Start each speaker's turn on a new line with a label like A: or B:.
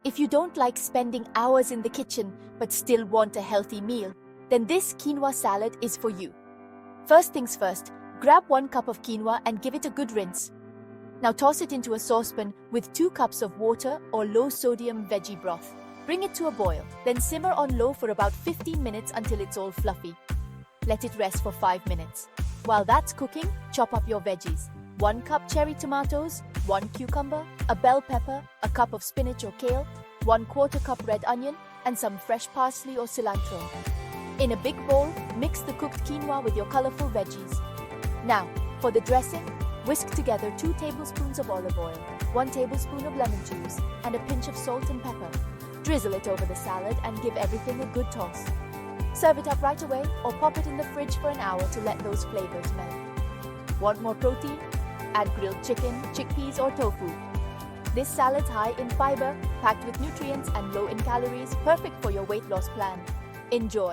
A: If you don't like spending hours in the kitchen but still want a healthy meal, then this quinoa salad is for you. First things first, grab 1 cup of quinoa and give it a good rinse. Now toss it into a saucepan with 2 cups of water or low-sodium veggie broth. Bring it to a boil, then simmer on low for about 15 minutes until it's all fluffy. Let it rest for 5 minutes. While that's cooking, chop up your veggies. 1 cup cherry tomatoes, 1 cucumber, a bell pepper, a cup of spinach or kale, 1/4 cup red onion, and some fresh parsley or cilantro. In a big bowl, mix the cooked quinoa with your colorful veggies. Now, for the dressing, whisk together 2 tablespoons of olive oil, 1 tablespoon of lemon juice, and a pinch of salt and pepper. Drizzle it over the salad and give everything a good toss. Serve it up right away or pop it in the fridge for an hour to let those flavors melt. Want more protein? Add grilled chicken, chickpeas, or tofu. This salad's high in fiber, packed with nutrients and low in calories, perfect for your weight loss plan. Enjoy!